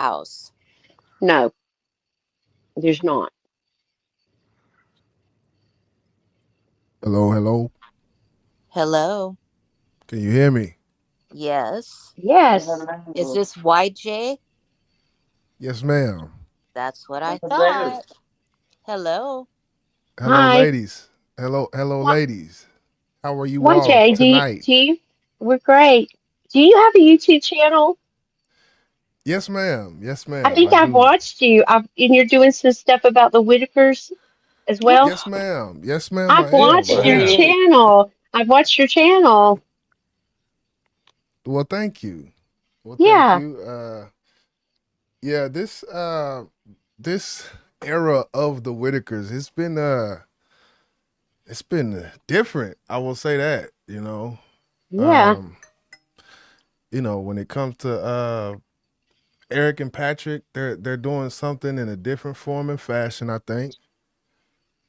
house. No, there's not. Hello, hello. Hello. Can you hear me? Yes. Yes. Is this YJ? Yes, ma'am. That's what I thought. Hello. Hello, Hi. ladies. Hello, What? ladies. How are you What, all Jay? tonight? Do you? We're great. Do you have a YouTube channel? Yes, ma'am. Yes, I ma'am. think I I've do. watched you. And you're doing some stuff about the Whittakers as well. Yes, ma'am. Yes, ma'am. I've I am. I watched your have. channel. I've watched your channel. Well, thank you. Well, thank Yeah. you. Yeah, this era of the Whitakers, it's been different. I will say that. Yeah. Um, when it comes to Eric and Patrick, they're doing something in a different form and fashion, I think.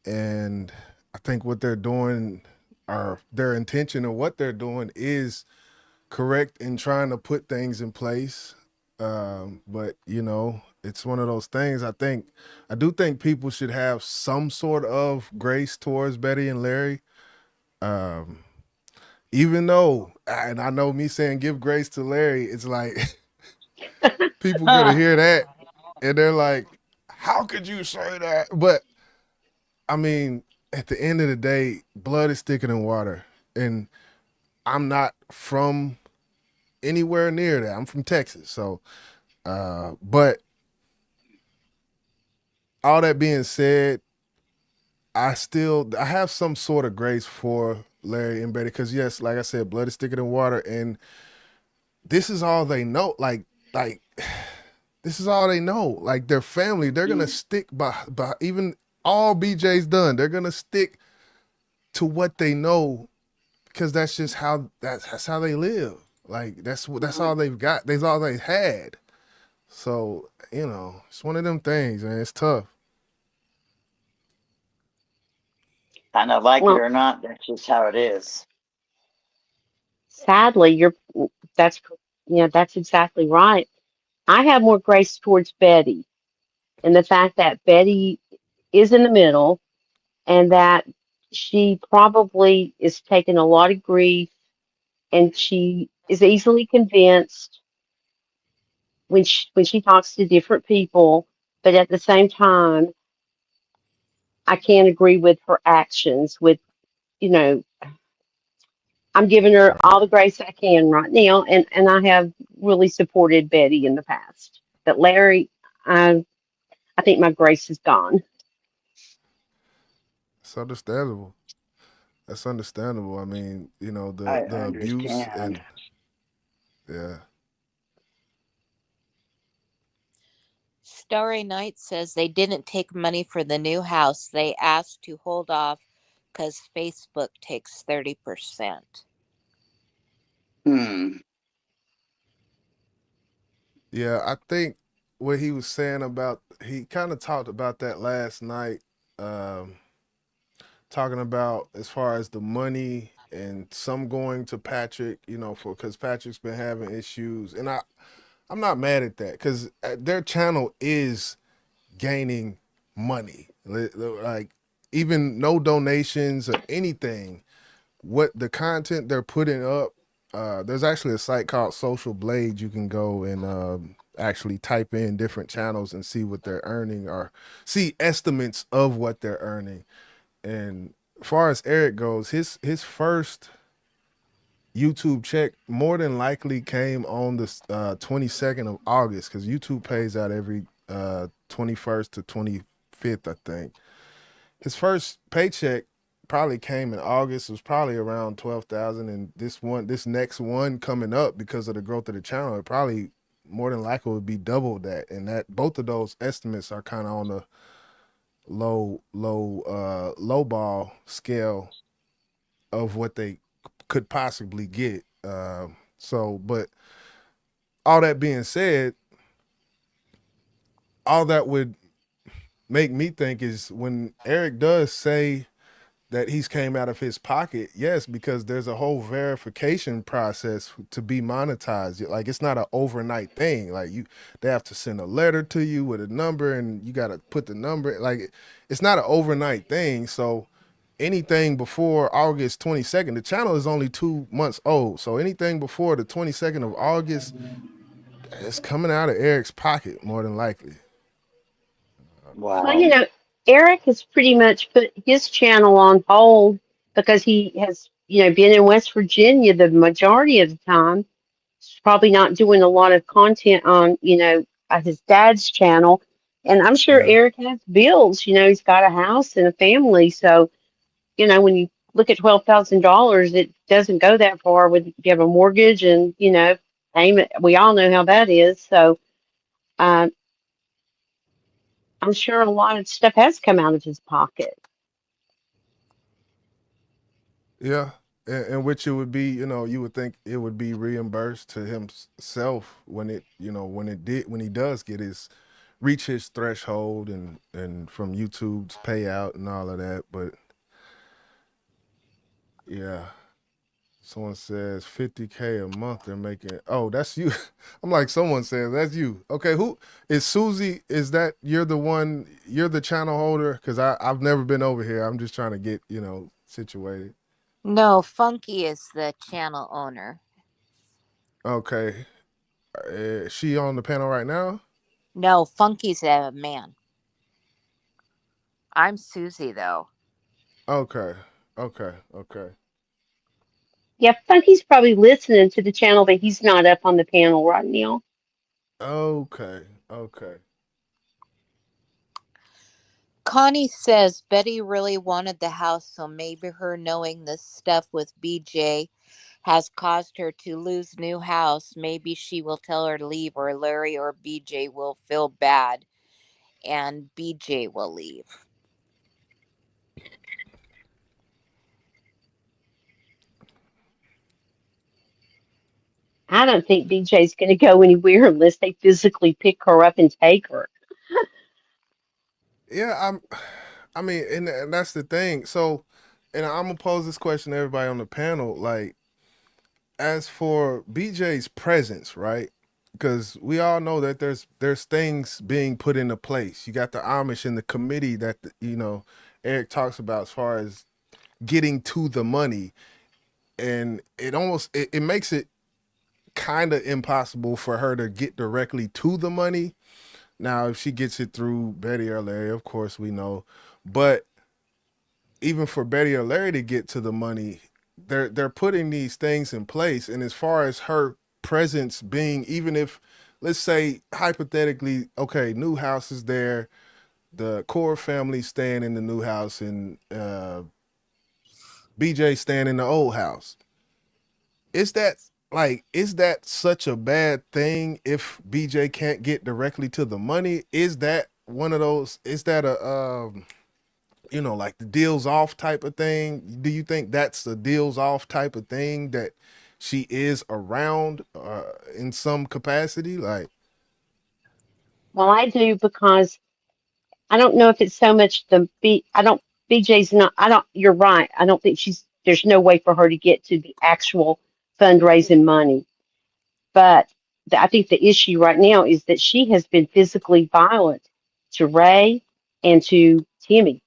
And I think what they're doing, or their intention of what they're doing, is correct in trying to put things in place. But it's one of those things. I do think people should have some sort of grace towards Betty and Larry. Um, Even though, and I know me saying give grace to Larry, it's like people gonna hear that and they're like, "How could you say that?" But I mean, at the end of the day, blood is thicker than water, and I'm not from anywhere near that. I'm from Texas, so. But all that being said, I have some sort of grace for Larry and Betty because yes, like I said, blood is thicker than water, and this is all they know. Like this is all they know. Like their family, they're gonna stick by even all BJ's done. They're gonna stick to what they know because that's how they live. Like that's all they've got. That's all they had. So it's one of them things, man. It's tough. Well, sadly, that's that's exactly right. I have more grace towards Betty and the fact that Betty is in the middle and that she probably is taking a lot of grief and she is easily convinced when she talks to different people, but at the same time, I can't agree with her actions. You know, I'm giving her all Right. the grace I can right now, and I have really supported Betty in the past. But Larry, I think my grace is gone. It's understandable. That's understandable. I mean, the abuse and yeah. Starry Night says they didn't take money for the new house. They asked to hold off because Facebook takes 30%. Yeah, I think what he was saying about he kind of talked about that last night, um, talking about as far as the money and some going to Patrick, for because Patrick's been having issues, and I'm not mad at that because their channel is gaining money, like even no donations or anything. What the content they're putting up. There's actually a site called Social Blade. You can go and actually type in different channels and see what they're earning or see estimates of what they're earning. And as far as Eric goes, his first YouTube check more than likely came on the 22nd of August because YouTube pays out every 21st to 25th, I think. His first paycheck probably came in August. It was probably around 12,000, and this next one coming up because of the growth of the channel, it probably more than likely would be double that. And that both of those estimates are kind of on the low ball scale of what they could possibly get. But all that being said, all that would make me think is when Eric does say that he's came out of his pocket. Yes, because there's a whole verification process to be monetized. Like it's not an overnight thing. Like they have to send a letter to you with a number, and you got to put the number. Like it's not an overnight thing. So anything before August 22nd, the channel is only 2 months old. So anything before the 22nd of August, it's coming out of Eric's pocket more than likely. Well, Wow. Eric has pretty much put his channel on hold because he has, been in West Virginia the majority of the time. He's probably not doing a lot of content on, his dad's channel. And I'm sure Yeah. Eric has bills. He's got a house and a family. So, when you look at $12,000, it doesn't go that far with if you have a mortgage and, payment. We all know how that is. So, um, I'm sure a lot of stuff has come out of his pocket. Yeah, and which it would be, you would think it would be reimbursed to himself when when he does get his reach his threshold and from YouTube's payout and all of that. But yeah, someone says 50K a month they're making. Oh, that's you. I'm like, someone says that's you. Okay, who is Susie? Is that you're the one? You're the channel holder? Because I've never been over here. I'm just trying to get situated. No, Funky is the channel owner. Okay. Is she on the panel right now? No, Funky's a man. I'm Susie, though. Okay. Okay. Okay. Yeah, Funky's probably listening to the channel, but he's not up on the panel right now. Okay. Okay. Connie says Betty really wanted the house, so maybe her knowing this stuff with BJ has caused her to lose new house. Maybe she will tell her to leave, or Larry or BJ will feel bad and BJ will leave. I don't think BJ's going to go anywhere unless they physically pick her up and take her. Yeah, I mean, and that's the thing. So, and I'm gonna pose this question to everybody on the panel. Like, as for BJ's presence, right? Because we all know that there's things being put into place. You got the Amish and the committee that Eric talks about as far as getting to the money, and it makes it kind of impossible for her to get directly to the money. Now, if she gets it through Betty or Larry, of course we know, but even for Betty or Larry to get to the money, they're putting these things in place. And as far as her presence being, even if let's say hypothetically, okay, new house is there, the core family staying in the new house, and BJ staying in the old house. Is that is that such a bad thing if BJ can't get directly to the money? Is that one of those? Is that a like the deals off type of thing? Do you think that's the deals off type of thing that she is around in some capacity? Like, Well, I do because I don't know if it's so much I don't, BJ's not, I don't, you're right. I don't think there's no way for her to get to the actual fundraising money. But I think the issue right now is that she has been physically violent to Ray and to Timmy,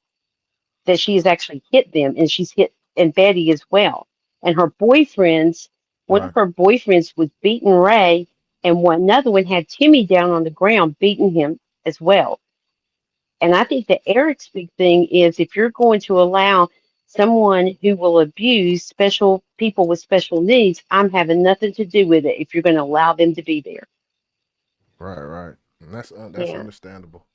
that she has actually hit them and she's hit and Betty as well. And her boyfriends, one of right, her boyfriends was beating Ray and another one had Timmy down on the ground beating him as well. And I think that Eric's big thing is if you're going to allow someone who will abuse special people with special needs, I'm having nothing to do with it if you're going to allow them to be there. right. And that's Yeah, understandable.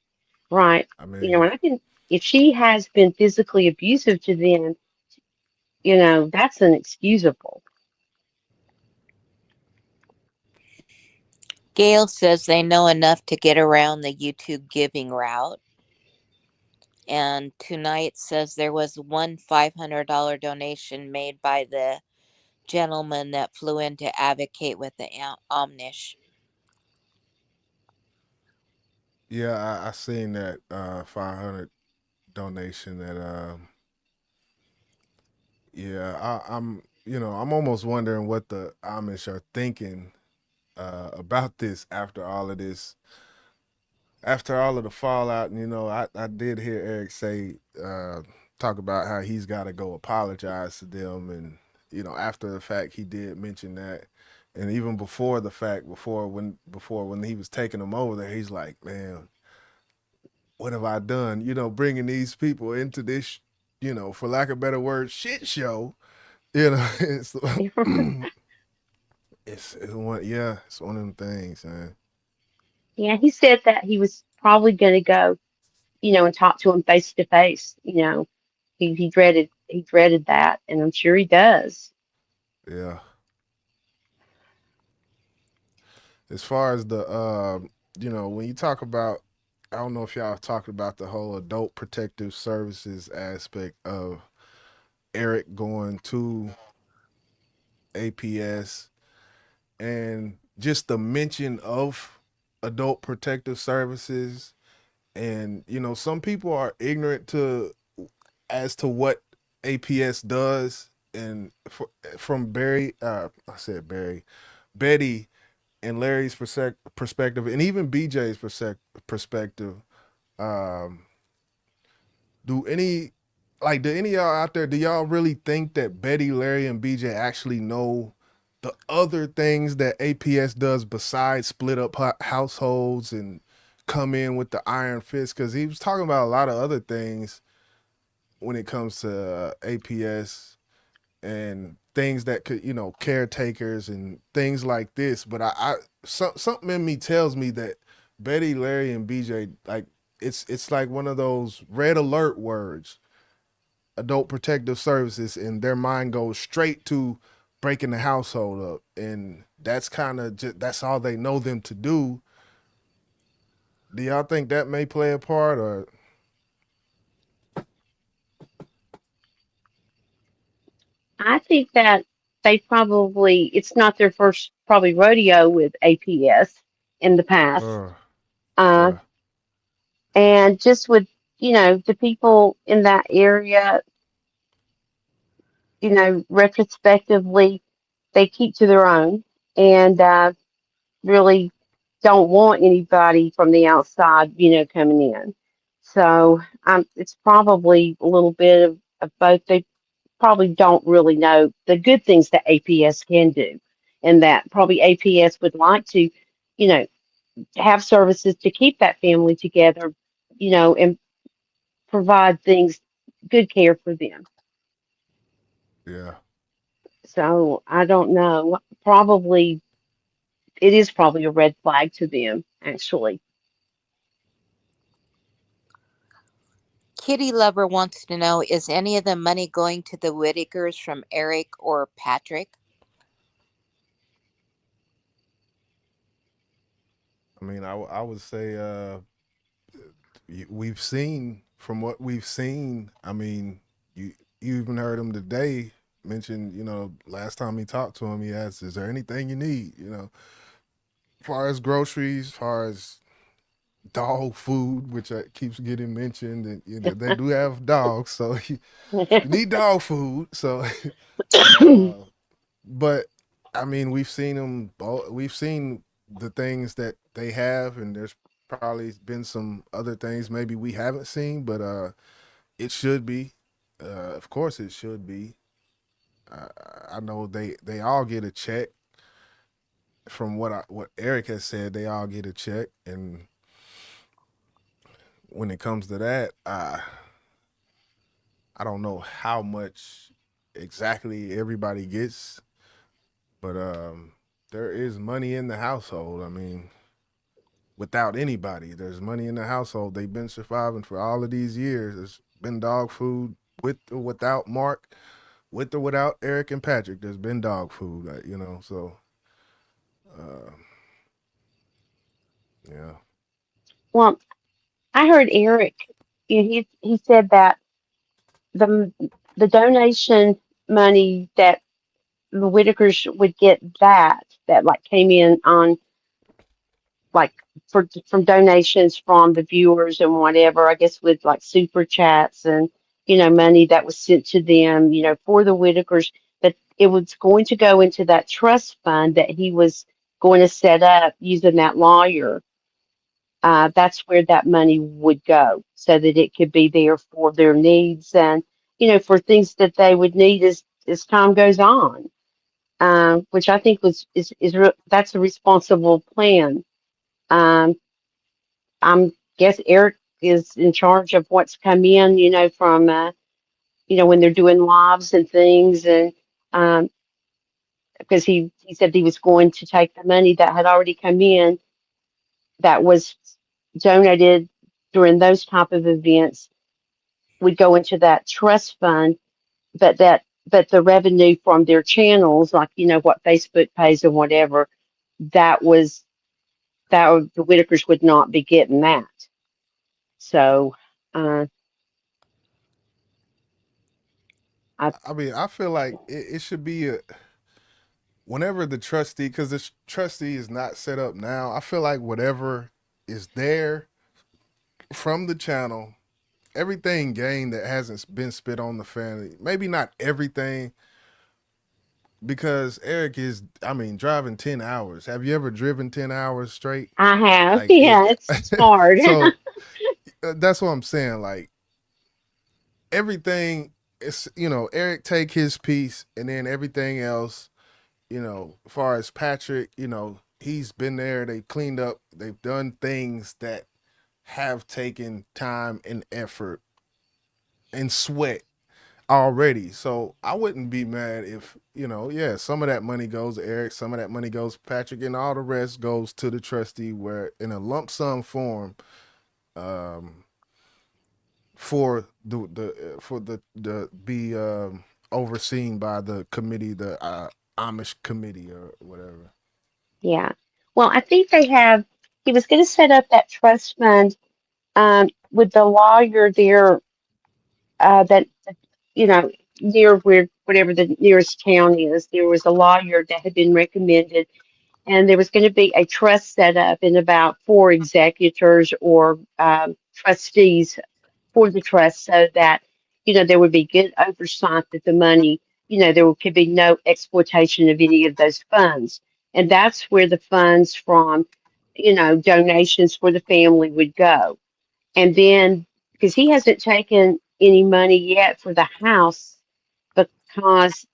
right. I mean, And I can, if she has been physically abusive to them, that's inexcusable. Gail says they know enough to get around the YouTube giving route. And tonight says there was one $500 donation made by the gentleman that flew in to advocate with the Amish. yeah, I seen that 500 donation that Yeah, I'm almost wondering what the Amish are thinking about this after all of the fallout. And I did hear Eric say talk about how he's got to go apologize to them, and after the fact he did mention that, and even before the fact, before when he was taking them over there, he's like, man, what have I done? Bringing these people into this, for lack of a better word, shit show. It's it's one, yeah, it's one of them things, man. Yeah, he said that he was probably going to go, and talk to him face to face. He dreaded that, and I'm sure he does. Yeah. As far as the when you talk about, I don't know if y'all talked about the whole adult protective services aspect of Eric going to APS, and just the mention of adult protective services. And some people are ignorant to as to what APS does. And from I said Barry, Betty and Larry's perspective, and even BJ's perspective, um, do any of y'all out there, do y'all really think that Betty, Larry, and BJ actually know the other things that APS does besides split up households and come in with the iron fist? Because he was talking about a lot of other things when it comes to APS and things that could, caretakers and things like this. But something in me tells me that Betty, Larry, and BJ, like, it's like one of those red alert words, adult protective services, and their mind goes straight to breaking the household up, and that's kind of just that's all they know them to do. Do y'all think that may play a part, or? I think that it's not their first probably rodeo with APS in the past. uh Uh, yeah, and just with, the people in that area, retrospectively, they keep to their own and really don't want anybody from the outside, coming in. So it's probably a little bit of both. They probably don't really know the good things that APS can do, and that probably APS would like to, you know, have services to keep that family together, and provide things, good care for them. yeah. So I don't know. Probably it is probably a red flag to them, actually. Kitty Lover wants to know, is any of the money going to the Whittakers from Eric or Patrick? I mean, I would say we've seen from what we've seen. I mean, you even heard him today mention. Last time he talked to him, he asked, "Is there anything you need?" As far as groceries, as far as dog food, which keeps getting mentioned, and they do have dogs, so you need dog food. So, uh, but I mean, we've seen them. We've seen the things that they have, and there's probably been some other things maybe we haven't seen, but it should be. Of course, it should be. Uh, I know they all get a check. From what Eric has said, they all get a check, and when it comes to that, I don't know how much exactly everybody gets, but there is money in the household. I mean, without anybody, there's money in the household. They've been surviving for all of these years. There's been dog food with or without Mark, with or without Eric and Patrick. There's been dog food, So, uh, yeah, Well, I heard Eric. He said that the the donation money that the Whitakers would get, that like came in on, like, from donations from the viewers and whatever, I guess with like super chats and money that was sent to them, for the Whittakers, but it was going to go into that trust fund that he was going to set up using that lawyer. That's where that money would go so that it could be there for their needs and, for things that they would need as time goes on. Which I think that's a responsible plan. Um, I'm guess Eric is in charge of what's come in, from when they're doing lives and things, and um, because he said he was going to take the money that had already come in that was donated during those type of events would go into that trust fund, but the revenue from their channels, like what Facebook pays or whatever, that was the Whitakers would not be getting that. So, uh, I I mean, I feel like it should be a whenever the trustee, because the trustee is not set up now. I feel like whatever is there from the channel, everything gained that hasn't been spit on the family, maybe not everything, because Eric is, I mean, driving 10 hours. Have you ever driven 10 hours straight? I have, Like yeah, it. it's hard. So that's what I'm saying. Like everything is, Eric take his piece and then everything else, as far as Patrick, he's been there. They've cleaned up. They've done things that have taken time and effort and sweat already. So I wouldn't be mad if, yeah, some of that money goes to Eric, some of that money goes to Patrick, and all the rest goes to the trustee where in a lump sum form, um, for the be overseen by the committee, the Amish committee or whatever. Yeah. Well, I think he was going to set up that trust fund with the lawyer there that, near where, whatever the nearest town is. There was a lawyer that had been recommended, and there was going to be a trust set up and about four executors or trustees for the trust so that, there would be good oversight that the money, there could be no exploitation of any of those funds. And that's where the funds from, donations for the family would go. And then, because he hasn't taken any money yet for the house, because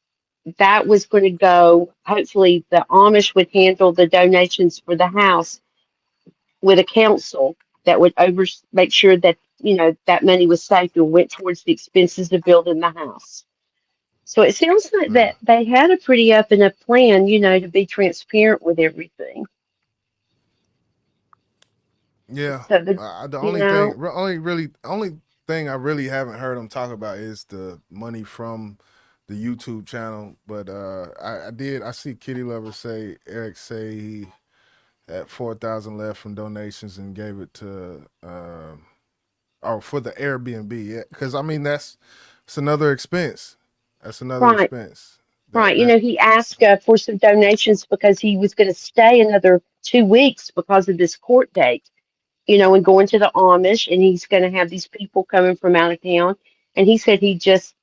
that was going to go, hopefully, the Amish would handle the donations for the house with a council that would make sure that that money was saved and went towards the expenses of building the house. So it sounds like Yeah. that they had a pretty up and up plan, to be transparent with everything. Yeah. So The you only know, thing, only thing I really haven't heard him talk about is the money from the YouTube channel. But I see Kitty Lover say Eric say he had 4,000 left from donations and gave it to oh, for the Airbnb. Yeah, because I mean it's another expense. That's another right, expense. right. That He asked for some donations because he was going to stay another 2 weeks because of this court date. And going to the Amish, and he's going to have these people coming from out of town. And he said he just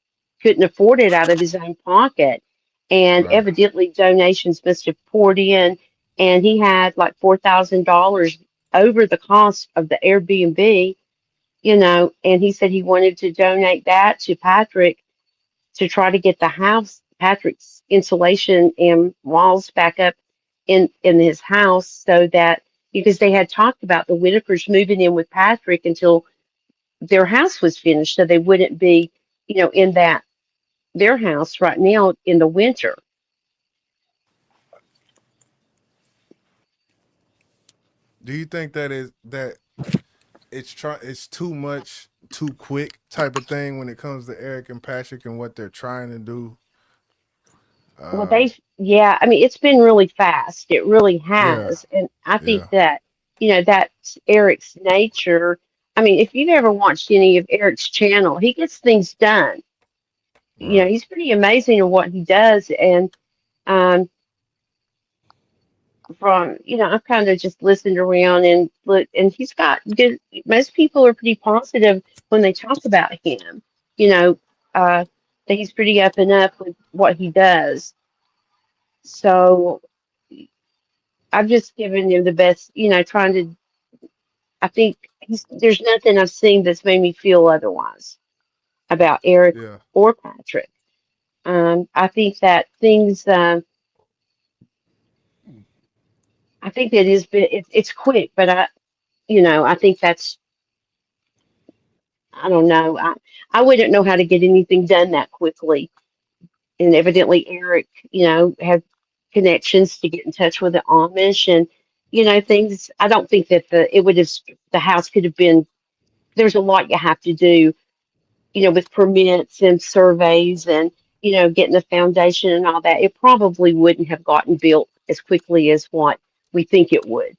couldn't afford it out of his own pocket. And right. evidently, donations must have poured in, and he had like $4,000 over the cost of the Airbnb. And he said he wanted to donate that to Patrick to try to get the house, Patrick's insulation and walls back up in his house, so that because they had talked about the Whitakers moving in with Patrick until their house was finished, so they wouldn't be, in that their house right now in the winter. Do you think that it's too much too quick type of thing when it comes to Eric and Patrick and what they're trying to do? Well, Um, yeah, I mean, it's been really fast. It really yeah, has. And I think yeah, that, that's Eric's nature. I mean, if you've ever watched any of Eric's channel, he gets things done. right. He's pretty amazing at what he does. And um, I've kind of just listened around and look, and he's got good, most people are pretty positive when they talk about him. you know, that he's pretty up and up with what he does. So I've just given him the best, trying to. I think there's nothing I've seen that's made me feel otherwise about Eric Yeah. or Patrick. I think that things. I think it is. It's quick, but I think that's. I don't know. I wouldn't know how to get anything done that quickly. And evidently, Eric, had connections to get in touch with the Amish and, things. I don't think that the house could have been. There's a lot you have to do, with permits and surveys and, getting the foundation and all that. It probably wouldn't have gotten built as quickly as what we think it would.